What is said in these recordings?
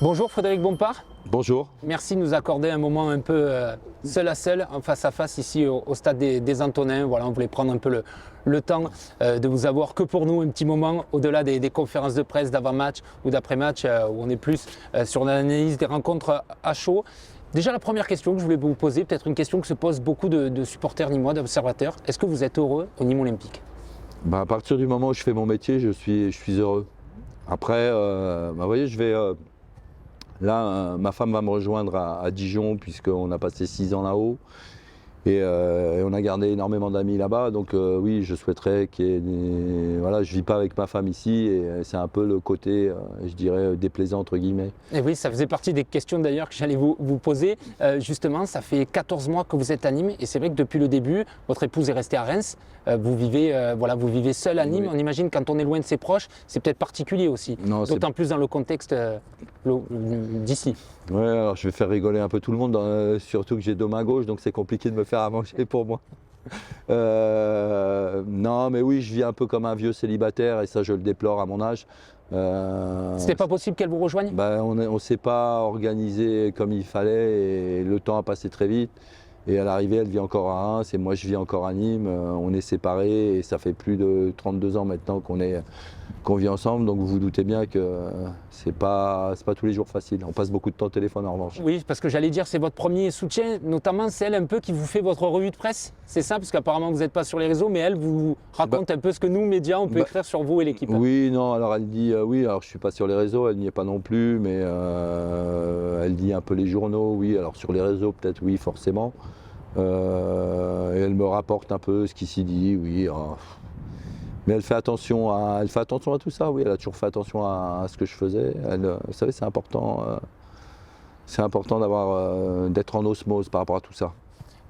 Bonjour Frédéric Bompard. Bonjour. Merci de nous accorder un moment un peu seul à seul, en face à face ici au stade des Antonins. Voilà, on voulait prendre un peu le temps de vous avoir que pour nous un petit moment, au-delà des conférences de presse d'avant-match ou d'après-match, où on est plus sur l'analyse des rencontres à chaud. Déjà la première question que je voulais vous poser, peut-être une question que se posent beaucoup de supporters nîmois, d'observateurs. Est-ce que vous êtes heureux au Nîmes Olympique ? À partir du moment où je fais mon métier, je suis heureux. Après, vous voyez, je vais... Là, ma femme va me rejoindre à Dijon puisqu'on a passé 6 ans là-haut et on a gardé énormément d'amis là-bas. Donc oui, je souhaiterais qu'il y ait voilà, je ne vis pas avec ma femme ici et c'est un peu le côté, je dirais, déplaisant entre guillemets. Et oui, ça faisait partie des questions d'ailleurs que j'allais vous poser. Justement, ça fait 14 mois que vous êtes à Nîmes et c'est vrai que depuis le début, votre épouse est restée à Reims. Vous vivez seul à Nîmes. Oui. On imagine quand on est loin de ses proches, c'est peut-être particulier aussi. D'autant plus dans le contexte d'ici. Ouais, alors je vais faire rigoler un peu tout le monde, surtout que j'ai deux mains gauches, donc c'est compliqué de me faire à manger pour moi. Non, mais oui, je vis un peu comme un vieux célibataire et ça, je le déplore à mon âge. C'était pas possible qu'elle vous rejoigne ? On ne s'est pas organisé comme il fallait et le temps a passé très vite. Et à l'arrivée, elle vit encore à Reims et moi, je vis encore à Nîmes. On est séparés et ça fait plus de 32 ans maintenant qu'on vit ensemble. Donc vous vous doutez bien que c'est pas tous les jours facile. On passe beaucoup de temps au téléphone en revanche. Oui, parce que j'allais dire, c'est votre premier soutien, notamment c'est elle un peu qui vous fait votre revue de presse. C'est ça, parce qu'apparemment vous n'êtes pas sur les réseaux, mais elle vous raconte un peu ce que nous, médias, on peut écrire sur vous et l'équipe. Oui, non, alors elle dit, oui, alors je ne suis pas sur les réseaux, elle n'y est pas non plus, mais elle dit un peu les journaux, oui, alors sur les réseaux peut-être, oui, forcément. Et elle me rapporte un peu ce qui s'y dit, oui. Mais elle fait attention à tout ça, oui, elle a toujours fait attention à ce que je faisais. Vous savez, c'est important d'être en osmose par rapport à tout ça.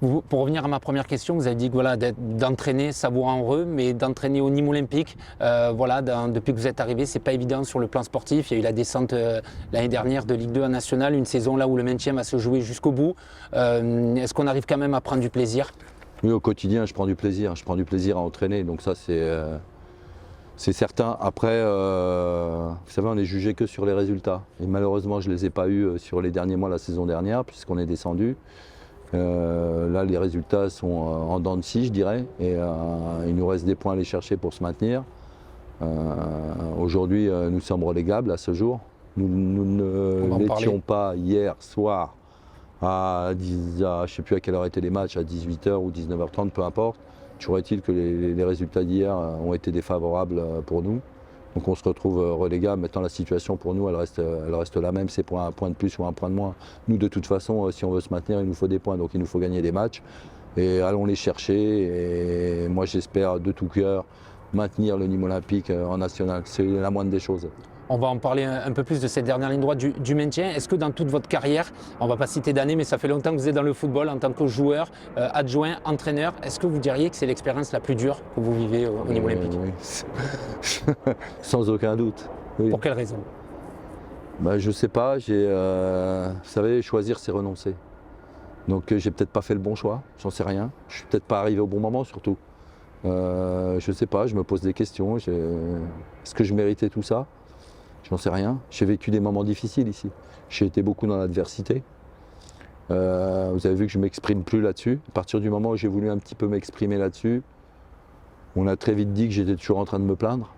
Pour revenir à ma première question, vous avez dit que voilà, d'entraîner, ça vous rend heureux, mais d'entraîner au Nîmes Olympique, depuis que vous êtes arrivé, c'est pas évident sur le plan sportif. Il y a eu la descente l'année dernière de Ligue 2 en National, une saison là où le maintien va se jouer jusqu'au bout. Est-ce qu'on arrive quand même à prendre du plaisir ? Oui, au quotidien, je prends du plaisir. Je prends du plaisir à entraîner, donc ça c'est certain. Après, vous savez, on est jugé que sur les résultats. Et malheureusement, je ne les ai pas eus sur les derniers mois, la saison dernière, puisqu'on est descendu. Là, les résultats sont en dents de scie, je dirais, et il nous reste des points à aller chercher pour se maintenir. Aujourd'hui, nous sommes relégables à ce jour. Nous ne l'étions pas hier soir je ne sais plus à quelle heure étaient les matchs, à 18h ou 19h30, peu importe. Toujours est-il que les résultats d'hier ont été défavorables pour nous. Donc on se retrouve relégable. Maintenant la situation pour nous elle reste la même, c'est pour un point de plus ou un point de moins. Nous de toute façon si on veut se maintenir il nous faut des points, donc il nous faut gagner des matchs. Et allons les chercher et moi j'espère de tout cœur maintenir le Nîmes Olympique en national, c'est la moindre des choses. On va en parler un peu plus de cette dernière ligne droite du maintien. Est-ce que dans toute votre carrière, on ne va pas citer d'années, mais ça fait longtemps que vous êtes dans le football en tant que joueur, adjoint, entraîneur, est-ce que vous diriez que c'est l'expérience la plus dure que vous vivez au Nîmes Olympique ? Oui. Sans aucun doute. Oui. Pour quelle raison ? Je ne sais pas. Vous savez, choisir c'est renoncer. Donc j'ai peut-être pas fait le bon choix, j'en sais rien. Je suis peut-être pas arrivé au bon moment surtout. Je ne sais pas, je me pose des questions. Est-ce que je méritais tout ça ? J'en sais rien. J'ai vécu des moments difficiles ici. J'ai été beaucoup dans l'adversité. Vous avez vu que je ne m'exprime plus là-dessus. À partir du moment où j'ai voulu un petit peu m'exprimer là-dessus, on a très vite dit que j'étais toujours en train de me plaindre.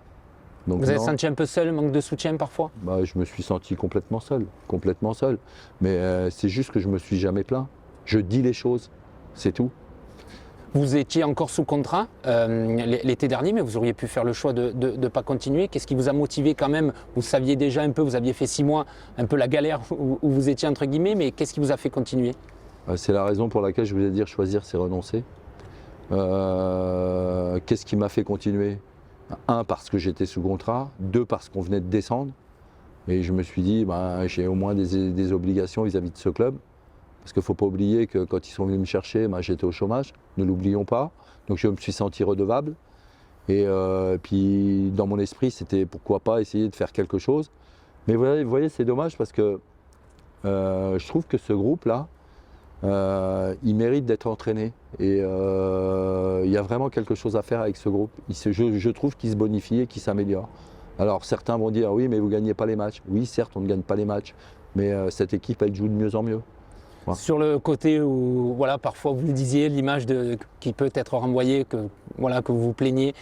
Donc, vous avez senti un peu seul, manque de soutien parfois ? Je me suis senti complètement seul. Mais c'est juste que je ne me suis jamais plaint. Je dis les choses, c'est tout. Vous étiez encore sous contrat l'été dernier, mais vous auriez pu faire le choix de ne pas continuer. Qu'est-ce qui vous a motivé quand même ? Vous saviez déjà un peu, vous aviez fait 6 mois, un peu la galère où vous étiez entre guillemets, mais qu'est-ce qui vous a fait continuer ? C'est la raison pour laquelle je voulais dire choisir, c'est renoncer. Qu'est-ce qui m'a fait continuer ? 1, parce que j'étais sous contrat. 2, parce qu'on venait de descendre. Et je me suis dit, j'ai au moins des obligations vis-à-vis de ce club. Parce qu'il ne faut pas oublier que quand ils sont venus me chercher, j'étais au chômage, ne l'oublions pas. Donc je me suis senti redevable. Et puis dans mon esprit, c'était pourquoi pas essayer de faire quelque chose. Mais vous voyez, c'est dommage parce que je trouve que ce groupe-là, il mérite d'être entraîné. Et il y a vraiment quelque chose à faire avec ce groupe. Je trouve qu'il se bonifie et qu'il s'améliore. Alors certains vont dire, oui, mais vous ne gagnez pas les matchs. Oui, certes, on ne gagne pas les matchs. Mais cette équipe, elle joue de mieux en mieux. Sur le côté où, voilà, parfois vous le disiez, l'image qui peut être renvoyée, que vous vous plaignez.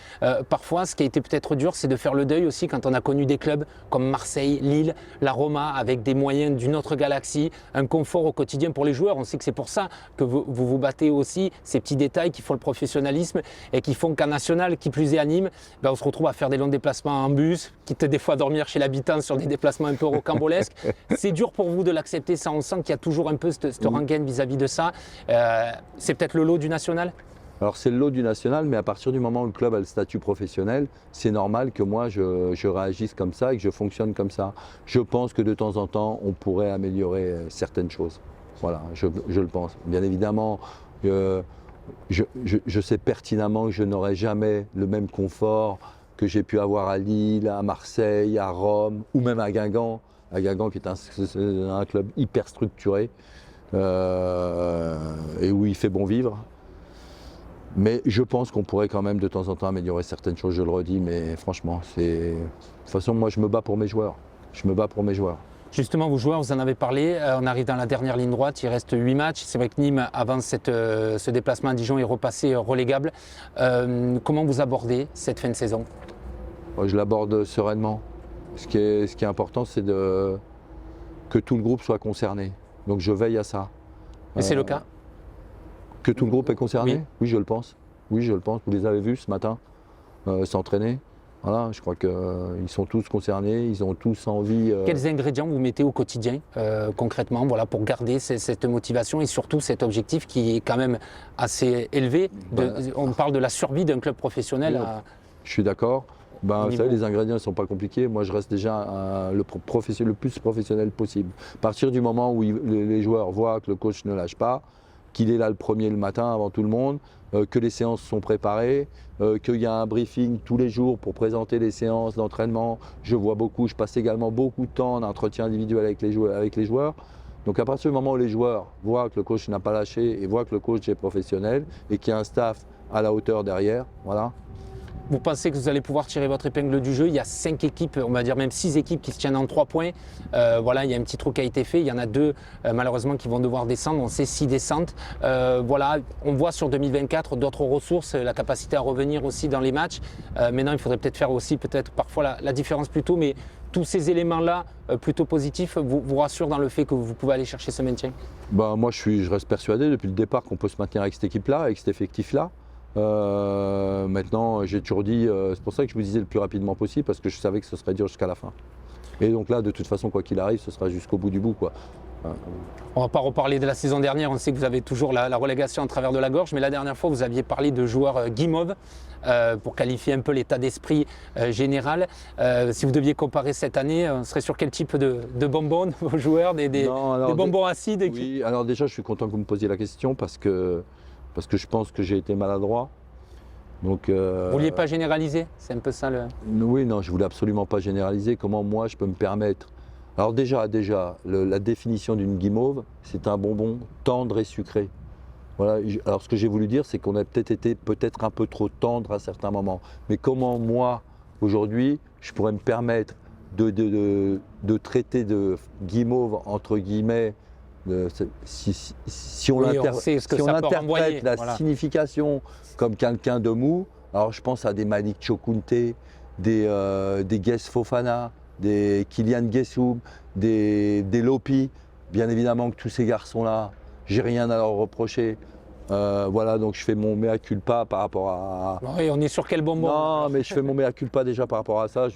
Parfois, ce qui a été peut-être dur, c'est de faire le deuil aussi quand on a connu des clubs comme Marseille, Lille, la Roma, avec des moyens d'une autre galaxie, un confort au quotidien pour les joueurs. On sait que c'est pour ça que vous battez aussi, ces petits détails qui font le professionnalisme et qui font qu'en national, qui plus est à Nîmes, ben on se retrouve à faire des longs déplacements en bus, quitte des fois à dormir chez l'habitant sur des déplacements un peu rocambolesques. C'est dur pour vous de l'accepter, ça, on sent qu'il y a toujours un peu cette rengaine vis-à-vis de ça. C'est peut-être le lot du national? Alors c'est le lot du national, mais à partir du moment où le club a le statut professionnel, c'est normal que moi je réagisse comme ça et que je fonctionne comme ça. Je pense que de temps en temps, on pourrait améliorer certaines choses. Voilà, je le pense. Bien évidemment, je sais pertinemment que je n'aurai jamais le même confort que j'ai pu avoir à Lille, à Marseille, à Rome ou même à Guingamp. À Guingamp qui est un club hyper structuré et où il fait bon vivre. Mais je pense qu'on pourrait quand même de temps en temps améliorer certaines choses, je le redis, mais franchement, de toute façon, moi je me bats pour mes joueurs. Je me bats pour mes joueurs. Justement, vos joueurs, vous en avez parlé, on arrive dans la dernière ligne droite, il reste 8 matchs. C'est vrai que Nîmes, avant ce déplacement à Dijon, est repassé relégable. Comment vous abordez cette fin de saison? Moi, je l'aborde sereinement. Ce qui est important, c'est que tout le groupe soit concerné. Donc je veille à ça. Et c'est le cas? Que tout le groupe est concerné? Oui. Oui, je le pense. Oui, je le pense. Vous les avez vus ce matin s'entraîner. Voilà, je crois qu'ils sont tous concernés, ils ont tous envie. Quels ingrédients vous mettez au quotidien concrètement, voilà, pour garder cette motivation et surtout cet objectif qui est quand même assez élevé? On parle de la survie d'un club professionnel. Oui, je suis d'accord. Vous savez, les ingrédients ne sont pas compliqués. Moi, je reste déjà le plus professionnel possible. À partir du moment où les joueurs voient que le coach ne lâche pas, qu'il est là le premier le matin avant tout le monde, que les séances sont préparées, qu'il y a un briefing tous les jours pour présenter les séances d'entraînement. Je passe également beaucoup de temps en entretien individuel avec les joueurs. Donc à partir du moment où les joueurs voient que le coach n'a pas lâché et voient que le coach est professionnel et qu'il y a un staff à la hauteur derrière, voilà. Vous pensez que vous allez pouvoir tirer votre épingle du jeu? Il y a 5 équipes, on va dire même 6 équipes qui se tiennent en 3 points. Voilà, il y a un petit trou qui a été fait. Il y en a 2 malheureusement qui vont devoir descendre. On sait 6 descentes. Voilà, on voit sur 2024 d'autres ressources, la capacité à revenir aussi dans les matchs. Maintenant, il faudrait peut-être faire aussi parfois la différence plus tôt. Mais tous ces éléments-là, plutôt positifs, vous rassurent dans le fait que vous pouvez aller chercher ce maintien? Moi, je reste persuadé depuis le départ qu'on peut se maintenir avec cette équipe-là, avec cet effectif-là. Maintenant, j'ai toujours dit, c'est pour ça que je vous disais le plus rapidement possible, parce que je savais que ce serait dur jusqu'à la fin. Et donc là, de toute façon, quoi qu'il arrive, ce sera jusqu'au bout du bout, quoi. On ne va pas reparler de la saison dernière, on sait que vous avez toujours la relégation à travers de la gorge, mais la dernière fois, vous aviez parlé de joueurs guimauves pour qualifier un peu l'état d'esprit général. Si vous deviez comparer cette année, on serait sur quel type de bonbons, vos joueurs, des bonbons acides? Oui, alors déjà, je suis content que vous me posiez la question parce que je pense que j'ai été maladroit. Donc, vous ne vouliez pas généraliser? C'est un peu ça le... Oui, non, je ne voulais absolument pas généraliser. Comment moi je peux me permettre? Alors déjà, la définition d'une guimauve, c'est un bonbon tendre et sucré. Voilà. Alors ce que j'ai voulu dire, c'est qu'on a peut-être été un peu trop tendre à certains moments. Mais comment moi, aujourd'hui, je pourrais me permettre de traiter de guimauve, entre guillemets, si on interprète la signification comme quelqu'un de mou, alors je pense à des Malik Chokunte, des Guess Fofana, des Kylian Gessoub, des Lopi. Bien évidemment que tous ces garçons-là, j'ai rien à leur reprocher. Voilà, donc je fais mon mea culpa par rapport à... Oui, on est sur quel bonbon? Non, mais je fais mon mea culpa déjà par rapport à ça.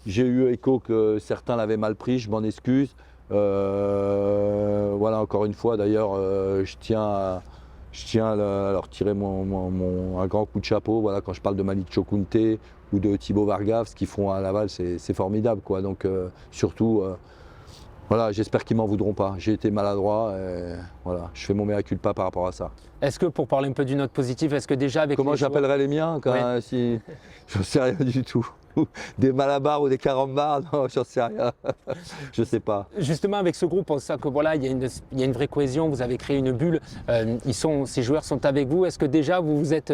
J'ai eu écho que certains l'avaient mal pris, je m'en excuse. Voilà, encore une fois, d'ailleurs, je tiens à leur tirer un grand coup de chapeau. Voilà, quand je parle de Malik Chokunte ou de Thibaut Varga, ce qu'ils font à Laval, c'est formidable, quoi. Donc, surtout, voilà, j'espère qu'ils m'en voudront pas. J'ai été maladroit, et voilà, je fais mon mea culpa par rapport à ça. Est-ce que, pour parler un peu d'une note positive, est-ce que déjà avec comment j'appellerais les miens quand si... J'en sais rien du tout. Des malabars ou des carambars, non, j'en sais rien. Je sais pas. Justement, avec ce groupe, on sait que voilà, il y a une vraie cohésion. Vous avez créé une bulle. Ces joueurs sont avec vous. Est-ce que déjà vous vous êtes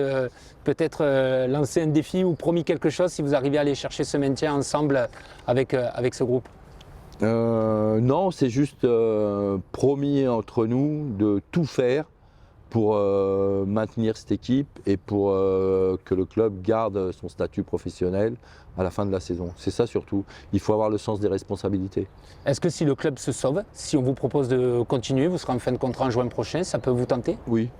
peut-être lancé un défi ou promis quelque chose si vous arrivez à aller chercher ce maintien ensemble avec ce groupe? Non, c'est juste promis entre nous de tout faire pour maintenir cette équipe et pour que le club garde son statut professionnel à la fin de la saison. C'est ça surtout. Il faut avoir le sens des responsabilités. Est-ce que si le club se sauve, si on vous propose de continuer, vous serez en fin de contrat en juin prochain, ça peut vous tenter? Oui.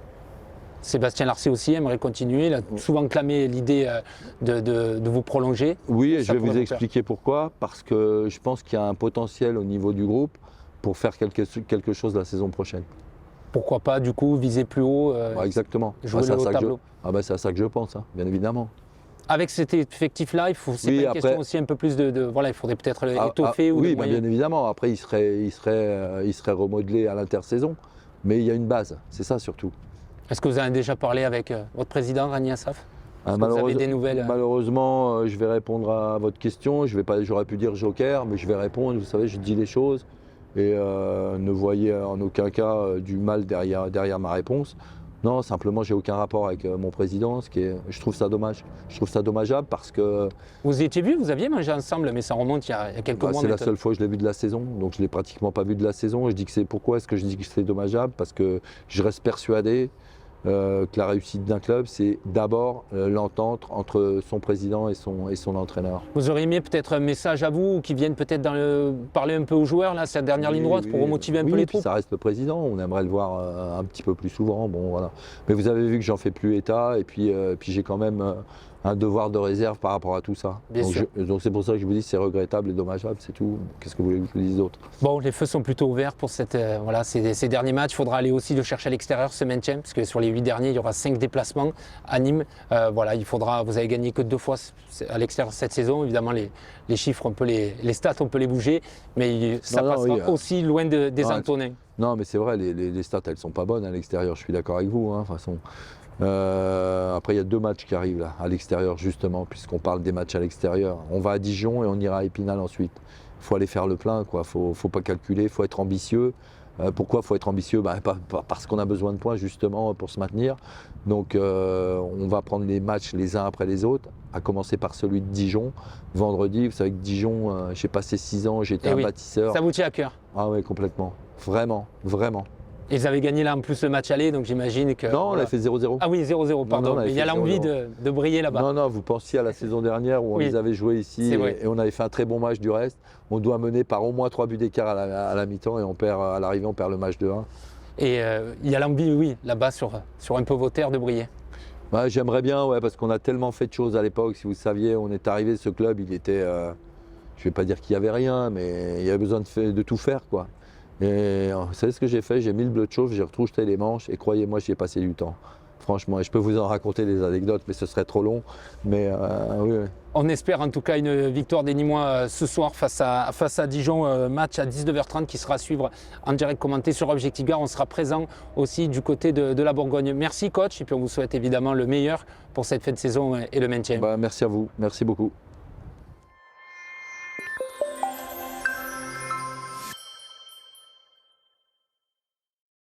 Sébastien Larçé aussi aimerait continuer. Il a souvent clamé l'idée de vous prolonger. Oui, et Ça je vais pourrait vous vous expliquer pourquoi. Parce que je pense qu'il y a un potentiel au niveau du groupe pour faire quelque chose la saison prochaine. Pourquoi pas, du coup, viser plus haut, Exactement. jouer c'est le à haut ça que tableau. c'est à ça que je pense, hein, bien évidemment. Avec cet effectif-là, c'est Oui, pas une après- question aussi un peu plus voilà, il faudrait peut-être étoffer ou oui, de bah, moyens. bien évidemment. Après, il serait remodelé à l'intersaison. Mais il y a une base, c'est ça surtout. Est-ce que vous en avez déjà parlé avec votre président, Rani Assaf? Est-ce que vous avez Malheureusement, des nouvelles malheureusement, je vais répondre à votre question. J'aurais pu dire joker, mais je vais répondre. Vous savez, je dis les choses et ne voyez en aucun cas du mal derrière ma réponse. Non, simplement, j'ai aucun rapport avec mon président, je trouve ça dommage. Je trouve ça dommageable parce que Vous étiez vus, vous aviez mangé ensemble, mais ça remonte il y a quelques mois. c'est la maintenant. seule fois que je l'ai vu de la saison, donc je l'ai pratiquement pas vu de la saison. Pourquoi est-ce que je dis que c'est dommageable? Parce que je reste persuadé que la réussite d'un club, c'est d'abord l'entente entre son président et son entraîneur. Vous auriez aimé peut-être un message à vous qui vienne peut-être parler un peu aux joueurs, là, cette dernière ligne droite, pour remotiver un peu les puis troupes? ça reste le président, on aimerait le voir un petit peu plus souvent. Bon, voilà. Mais vous avez vu que j'en fais plus état et puis j'ai quand même un devoir de réserve par rapport à tout ça. Bien sûr. Donc c'est pour ça que je vous dis c'est regrettable et dommageable, c'est tout. Qu'est-ce que vous voulez que je vous dise d'autre? Bon, les feux sont plutôt ouverts pour voilà, ces derniers matchs. Il faudra aller aussi le chercher à l'extérieur, ce maintien, parce que sur les 8 derniers, il y aura 5 déplacements à Nîmes. Voilà, vous avez gagné que 2 fois à l'extérieur cette saison. Évidemment, les chiffres, les stats, on peut les bouger, mais ça passera aussi loin des Antonins. Non, mais c'est vrai, les stats, elles sont pas bonnes à l'extérieur, je suis d'accord avec vous, hein, de toute façon. Après, il y a 2 matchs qui arrivent là, à l'extérieur, justement, puisqu'on parle des matchs à l'extérieur. On va à Dijon et on ira à Épinal ensuite. Il faut aller faire le plein, quoi. Faut pas calculer, il faut être ambitieux. Pourquoi il faut être ambitieux? Parce qu'on a besoin de points, justement, pour se maintenir. Donc, on va prendre les matchs les uns après les autres, à commencer par celui de Dijon. Vendredi, vous savez que Dijon, j'ai passé 6 ans, j'étais un bâtisseur. Ça vous tient à cœur? Ah oui, complètement. Vraiment, vraiment. Et ils avaient gagné là en plus le match aller, donc j'imagine que. Non, on a fait 0-0. Ah oui, 0-0, pardon. Non, mais il y a l'envie de briller là-bas. Non, vous pensiez à la saison dernière où on les avait joués ici et on avait fait un très bon match du reste. On doit mener par au moins 3 buts d'écart à la mi-temps et à l'arrivée, on perd le match de 1. Et il y a l'envie, oui, là-bas sur un peu vos terres de briller. Ouais, j'aimerais bien, parce qu'on a tellement fait de choses à l'époque. Si vous saviez, on est arrivé, ce club, il était. Je ne vais pas dire qu'il n'y avait rien, mais il y avait besoin de tout faire, quoi. Et vous savez ce que j'ai fait? J'ai mis le bleu de chauffe, j'ai retrouvé les manches et croyez-moi, j'y ai passé du temps. Franchement, je peux vous en raconter des anecdotes, mais ce serait trop long. Mais oui. On espère en tout cas une victoire des Nîmois ce soir face à Dijon, match à 19h30 qui sera à suivre en direct commenté sur Objectif Gare. On sera présent aussi du côté de la Bourgogne. Merci coach, et puis on vous souhaite évidemment le meilleur pour cette fin de saison et le maintien. Merci à vous, merci beaucoup.